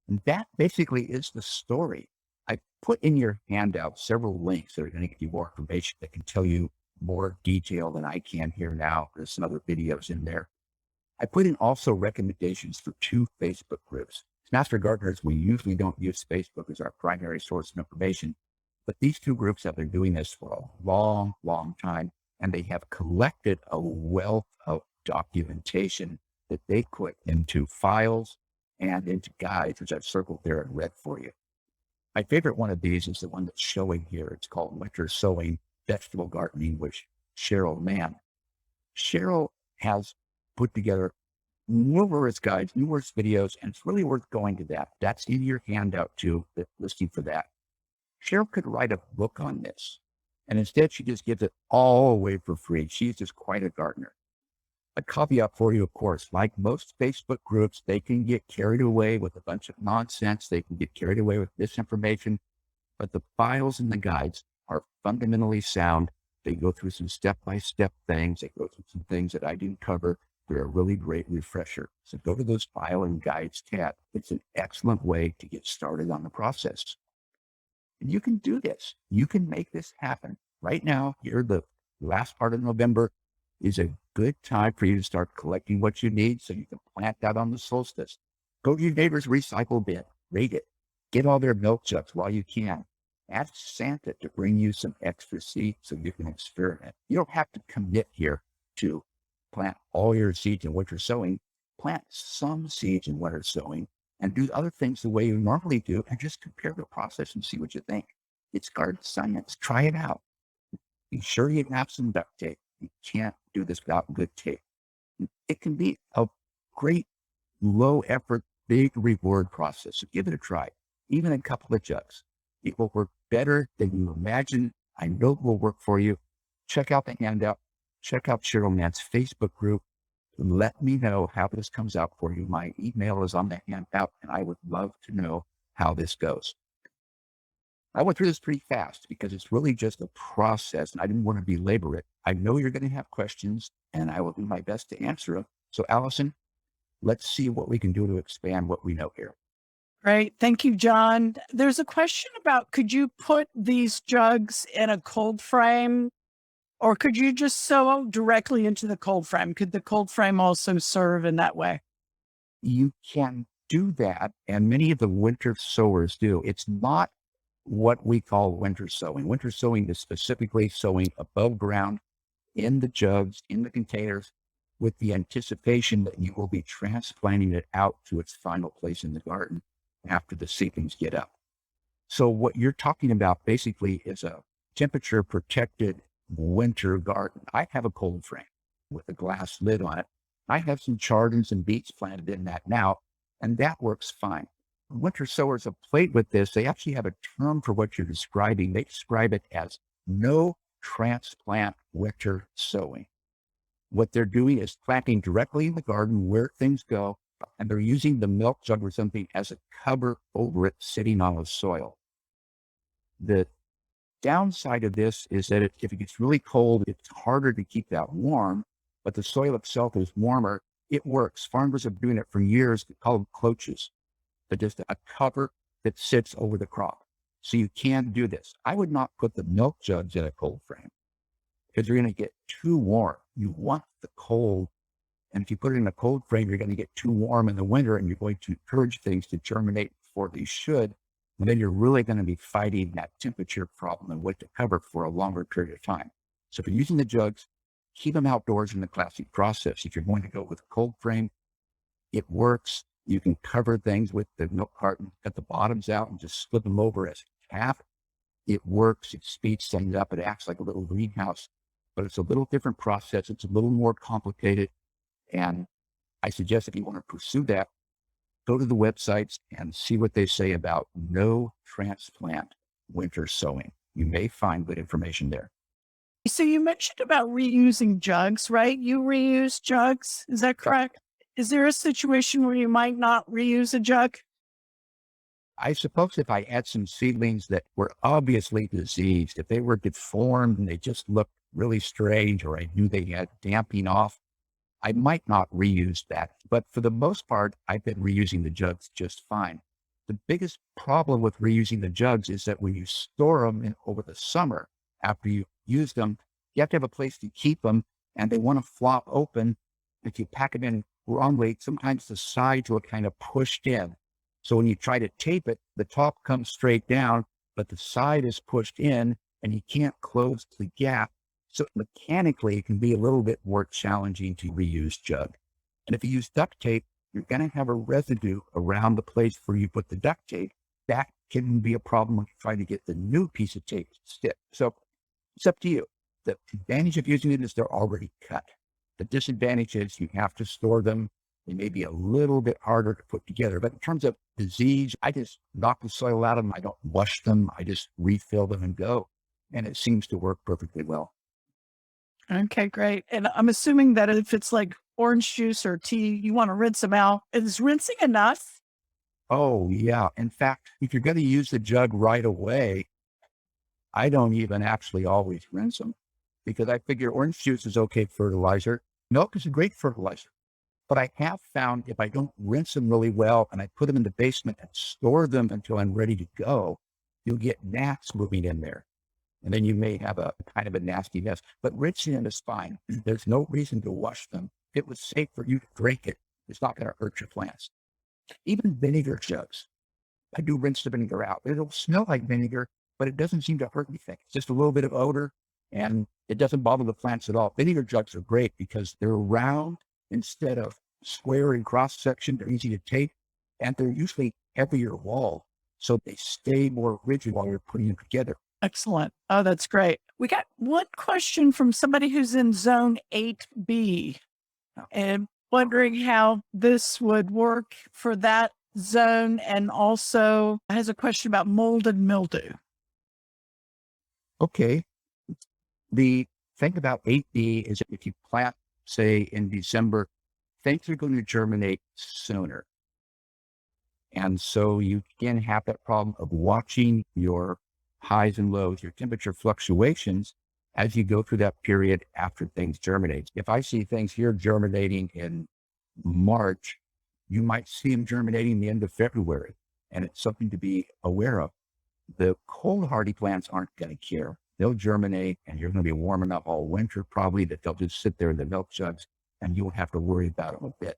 And that basically is the story. I put in your handout several links that are going to give you more information that can tell you more detail than I can here now. There's some other videos in there. I put in also recommendations for 2 Facebook groups. As Master Gardeners, we usually don't use Facebook as our primary source of information, but these 2 groups have been doing this for a long, long time, and they have collected a wealth of documentation that they put into files and into guides, which I've circled there and read for you. My favorite one of these is the one that's showing here. It's called Winter Sowing Vegetable Gardening with Cheryl Mann. Cheryl has put together numerous guides, numerous videos, and it's really worth going to that. That's in your handout too, the listing for that. Cheryl could write a book on this, and instead she just gives it all away for free. She's just quite a gardener. A caveat for you, of course, like most Facebook groups, they can get carried away with a bunch of nonsense. They can get carried away with misinformation, but the files and the guides are fundamentally sound. They go through some step-by-step things. They go through some things that I didn't cover. They're a really great refresher. So go to those file and guides tab. It's an excellent way to get started on the process. And you can do this. You can make this happen. Right now, here, the last part of November is a good time for you to start collecting what you need so you can plant that on the solstice. Go to your neighbor's recycle bin, rate it, get all their milk jugs while you can. Ask Santa to bring you some extra seeds so you can experiment. You don't have to commit here to plant all your seeds in winter sowing. Plant some seeds in winter sowing and do other things the way you normally do and just compare the process and see what you think. It's garden science. Try it out. Be sure you have some duct tape. You can't do this without good tape. It can be a great low effort, big reward process. So give it a try. Even a couple of jugs. It will work better than you imagine. I know it will work for you. Check out the handout. Check out Cheryl Mann's Facebook group. Let me know how this comes out for you. My email is on the handout, and I would love to know how this goes. I went through this pretty fast because it's really just a process, and I didn't want to belabor it. I know you're going to have questions, and I will do my best to answer them. So, Allison, let's see what we can do to expand what we know here. Great. Thank you, John. There's a question about, could you put these jugs in a cold frame, or could you just sow directly into the cold frame? Could the cold frame also serve in that way? You can do that, and many of the winter sowers do. It's not what we call winter sowing. Winter sowing is specifically sowing above ground in the jugs, in the containers, with the anticipation that you will be transplanting it out to its final place in the garden after the seedlings get up. So what you're talking about basically is a temperature protected winter garden. I have a cold frame with a glass lid on it. I have some chardons and beets planted in that now, and that works fine. Winter sowers have played with this. They actually have a term for what you're describing. They describe it as no transplant winter sowing. What they're doing is planting directly in the garden where things go, and they're using the milk jug or something as a cover over it sitting on the soil. The downside of this is that if it gets really cold, it's harder to keep that warm, but the soil itself is warmer. It works. Farmers have been doing it for years. They call them cloches, but just a cover that sits over the crop. So you can do this. I would not put the milk jugs in a cold frame because you're going to get too warm. You want the cold. And if you put it in a cold frame, you're going to get too warm in the winter and you're going to encourage things to germinate before they should. And then you're really going to be fighting that temperature problem and what to cover for a longer period of time. So if you're using the jugs, keep them outdoors in the classic process. If you're going to go with a cold frame, it works. You can cover things with the milk carton, cut the bottoms out and just slip them over as a cap. It works. It speeds things up. It acts like a little greenhouse, but it's a little different process. It's a little more complicated. And I suggest if you want to pursue that, go to the websites and see what they say about no transplant winter sowing. You may find good information there. So you mentioned about reusing jugs, right? You reuse jugs. Is that correct? Is there a situation where you might not reuse a jug? I suppose if I had some seedlings that were obviously diseased, if they were deformed and they just looked really strange, or I knew they had damping off, I might not reuse that. But for the most part, I've been reusing the jugs just fine. The biggest problem with reusing the jugs is that when you store them over the summer, after you use them, you have to have a place to keep them and they want to flop open. If you pack it in wrongly, sometimes the sides will kind of pushed in. So when you try to tape it, the top comes straight down, but the side is pushed in and you can't close the gap. So mechanically, it can be a little bit more challenging to reuse jug. And if you use duct tape, you're going to have a residue around the place where you put the duct tape. That can be a problem when you try to get the new piece of tape to stick. So it's up to you. The advantage of using it is they're already cut. The disadvantage is you have to store them. They may be a little bit harder to put together. But in terms of disease, I just knock the soil out of them. I don't wash them. I just refill them and go. And it seems to work perfectly well. Okay, great. And I'm assuming that if it's like orange juice or tea, you want to rinse them out. Is rinsing enough? Oh, yeah. In fact, if you're going to use the jug right away, I don't even actually always rinse them because I figure orange juice is okay fertilizer. Milk is a great fertilizer. But I have found if I don't rinse them really well and I put them in the basement and store them until I'm ready to go, you'll get gnats moving in there. And then you may have a kind of a nasty mess. But rinsing them is fine. There's no reason to wash them. It was safe for you to drink it. It's not going to hurt your plants. Even vinegar jugs. I do rinse the vinegar out. It'll smell like vinegar, but it doesn't seem to hurt anything. It's just a little bit of odor, and it doesn't bother the plants at all. Vinegar jugs are great because they're round instead of square in cross section. They're easy to tape, and they're usually heavier walled, so they stay more rigid while you're putting them together. Excellent. Oh, that's great. We got one question from somebody who's in zone 8B and wondering how this would work for that zone, and also has a question about mold and mildew. Okay. The thing about 8B is if you plant, say, in December, things are going to germinate sooner. And so you can have that problem of watching your highs and lows, your temperature fluctuations as you go through that period after things germinate. If I see things here germinating in March, you might see them germinating the end of February, and it's something to be aware of. The cold hardy plants aren't going to care. They'll germinate and you're going to be warm enough all winter probably that they'll just sit there in the milk jugs and you won't have to worry about them a bit.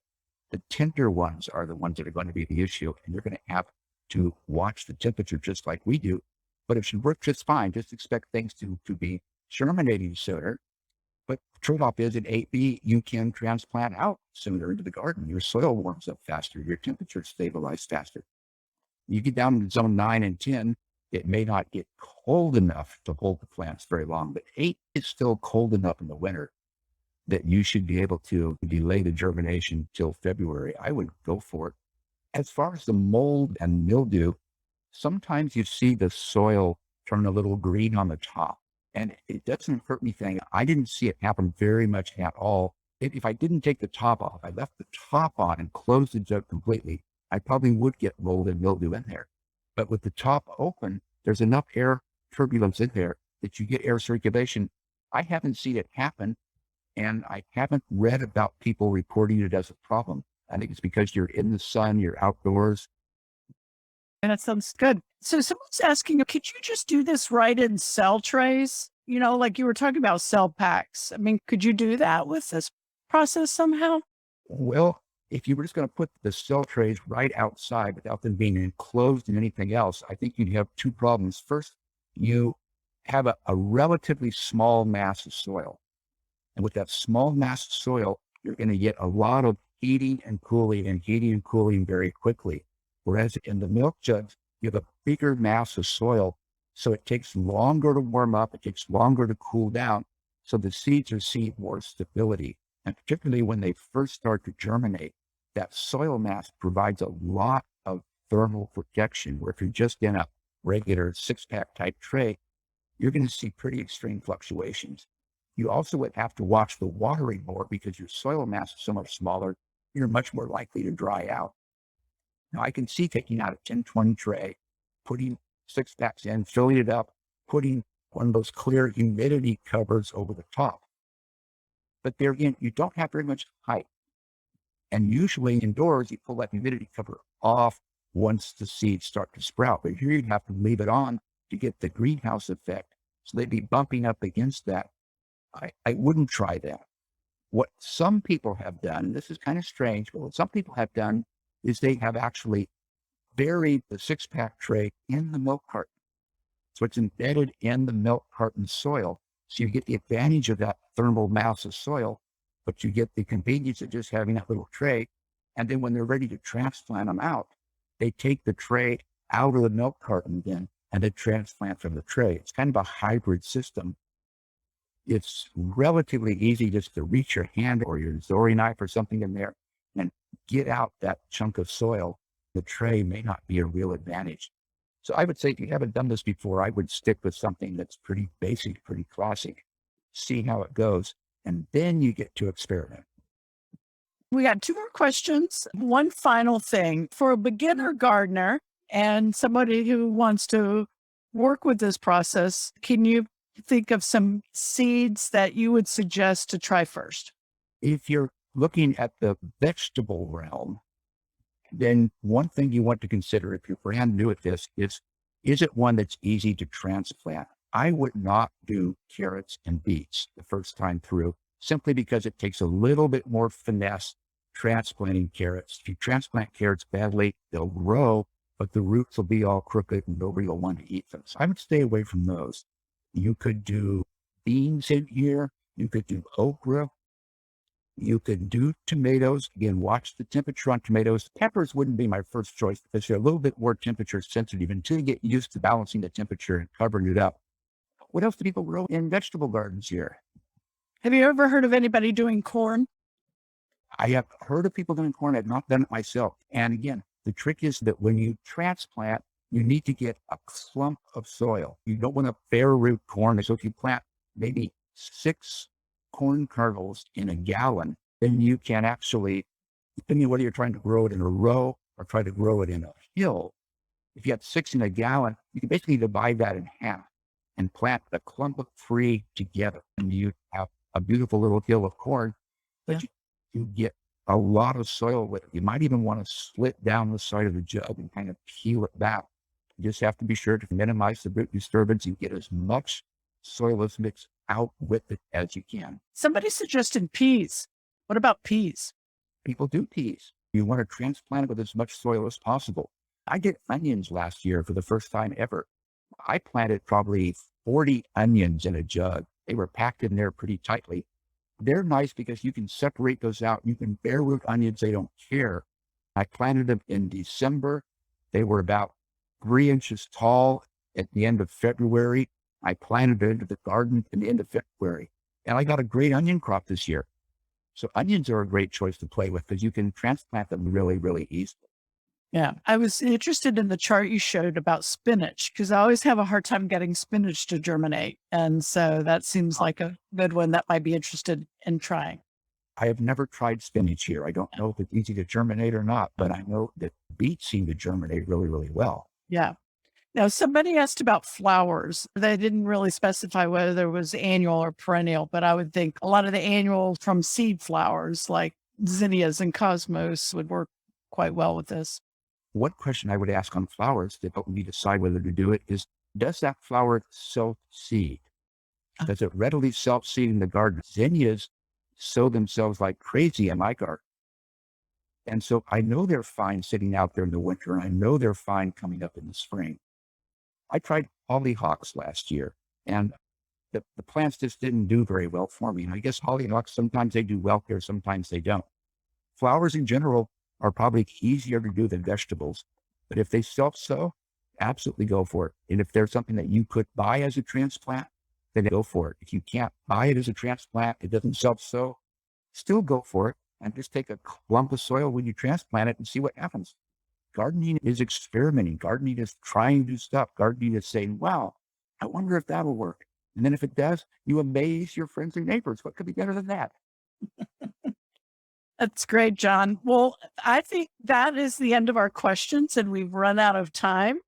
The tender ones are the ones that are going to be the issue, and you're going to have to watch the temperature just like we do. But it should work just fine. Just expect things to be germinating sooner. But the trade-off is in 8B, you can transplant out sooner into the garden. Your soil warms up faster. Your temperature stabilizes faster. You get down to zone 9 and 10, it may not get cold enough to hold the plants very long, but 8 is still cold enough in the winter that you should be able to delay the germination till February. I would go for it. As far as the mold and mildew, sometimes you see the soil turn a little green on the top, and it doesn't hurt anything. I didn't see it happen very much at all. If I didn't take the top off, I left the top on and closed the jug completely, I probably would get mold and mildew in there. But with the top open, there's enough air turbulence in there that you get air circulation. I haven't seen it happen, and I haven't read about people reporting it as a problem. I think it's because you're in the sun, you're outdoors. And that sounds good. So someone's asking, could you just do this right in cell trays? Like you were talking about cell packs. I mean, could you do that with this process somehow? Well, if you were just going to put the cell trays right outside without them being enclosed in anything else, I think you'd have two problems. First, you have a relatively small mass of soil. And with that small mass of soil, you're going to get a lot of heating and cooling very quickly. Whereas in the milk jugs, you have a bigger mass of soil. So it takes longer to warm up. It takes longer to cool down. So the seeds receive more stability. And particularly when they first start to germinate, that soil mass provides a lot of thermal protection. Where if you're just in a regular 6-pack type tray, you're going to see pretty extreme fluctuations. You also would have to watch the watering more because your soil mass is so much smaller. You're much more likely to dry out. Now, I can see taking out a 10-20 tray, putting 6-packs in, filling it up, putting one of those clear humidity covers over the top. But there again, you don't have very much height. And usually indoors, you pull that humidity cover off once the seeds start to sprout. But here you'd have to leave it on to get the greenhouse effect. So they'd be bumping up against that. I wouldn't try that. What some people have done, and this is kind of strange, but what some people have done is they have actually buried the 6-pack tray in the milk carton. So it's embedded in the milk carton soil. So you get the advantage of that thermal mass of soil, but you get the convenience of just having that little tray. And then when they're ready to transplant them out, they take the tray out of the milk carton again and then transplant from the tray. It's kind of a hybrid system. It's relatively easy just to reach your hand or your Zori knife or something in there and get out that chunk of soil. The tray may not be a real advantage. So I would say if you haven't done this before, I would stick with something that's pretty basic, pretty classic, see how it goes, and then you get to experiment. We got 2 more questions. One final thing for a beginner gardener and somebody who wants to work with this process, can you think of some seeds that you would suggest to try first? If you're looking at the vegetable realm, then one thing you want to consider if you're brand new at this is it one that's easy to transplant? I would not do carrots and beets the first time through, simply because it takes a little bit more finesse transplanting carrots. If you transplant carrots badly, they'll grow, but the roots will be all crooked and nobody will want to eat them. So I would stay away from those. You could do beans in here. You could do okra. You could do tomatoes. Again, watch the temperature on tomatoes. Peppers wouldn't be my first choice because they're a little bit more temperature sensitive until you get used to balancing the temperature and covering it up. What else do people grow in vegetable gardens here? Have you ever heard of anybody doing corn? I have heard of people doing corn. I've not done it myself. And again, the trick is that when you transplant, you need to get a clump of soil. You don't want to bare root corn. So if you plant maybe 6 corn kernels in a gallon, then you can actually, depending on whether you're trying to grow it in a row or try to grow it in a hill, if you have 6 in a gallon, you can basically divide that in half and plant a clump of 3 together. And you have a beautiful little hill of corn, but you get a lot of soil with it. You might even want to slit down the side of the jug and kind of peel it back. You just have to be sure to minimize the root disturbance and get as much soilless mix out with it as you can. Somebody suggested peas. What about peas? People do peas. You want to transplant it with as much soil as possible. I did onions last year for the first time ever. I planted probably 40 onions in a jug. They were packed in there pretty tightly. They're nice because you can separate those out. You can bare root onions. They don't care. I planted them in December. They were about 3 inches tall at the end of February. I planted it into the garden at the end of February, and I got a great onion crop this year. So onions are a great choice to play with because you can transplant them really, really easily. Yeah. I was interested in the chart you showed about spinach because I always have a hard time getting spinach to germinate. And so that seems like a good one that might be interested in trying. I have never tried spinach here. I don't know if it's easy to germinate or not, but I know that beets seem to germinate really, really well. Yeah. Now, somebody asked about flowers. They didn't really specify whether there was annual or perennial, but I would think a lot of the annual from seed flowers like zinnias and cosmos would work quite well with this. One question I would ask on flowers to help me decide whether to do it is, does that flower self-seed? Does it readily self-seed in the garden? Zinnias sow themselves like crazy in my garden. And so I know they're fine sitting out there in the winter, and I know they're fine coming up in the spring. I tried hollyhocks last year, and the plants just didn't do very well for me. And I guess hollyhocks, sometimes they do well here, sometimes they don't. Flowers in general are probably easier to do than vegetables, but if they self-sow, absolutely go for it. And if there's something that you could buy as a transplant, then go for it. If you can't buy it as a transplant, it doesn't self-sow, still go for it and just take a clump of soil when you transplant it and see what happens. Gardening is experimenting. Gardening is trying new stuff. Gardening is saying, wow, I wonder if that'll work. And then if it does, you amaze your friends and neighbors. What could be better than that? That's great, John. Well, I think that is the end of our questions, and we've run out of time.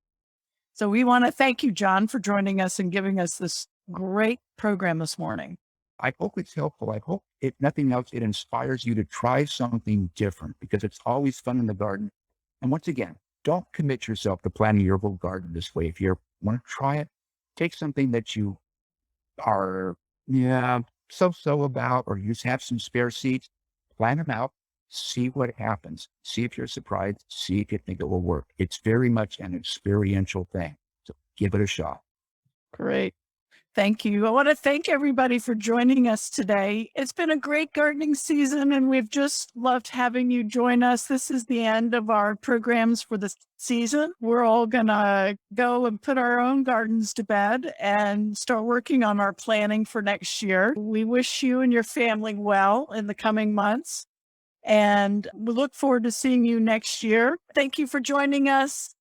So we want to thank you, John, for joining us and giving us this great program this morning. I hope it's helpful. I hope, if nothing else, it inspires you to try something different, because it's always fun in the garden. And once again, don't commit yourself to planting your whole garden this way. If you want to try it, take something that you are so about, or you just have some spare seeds, plant them out, see what happens. See if you're surprised, see if you think it will work. It's very much an experiential thing. So give it a shot. Great. Thank you. I want to thank everybody for joining us today. It's been a great gardening season, and we've just loved having you join us. This is the end of our programs for the season. We're all going to go and put our own gardens to bed and start working on our planning for next year. We wish you and your family well in the coming months, and we look forward to seeing you next year. Thank you for joining us.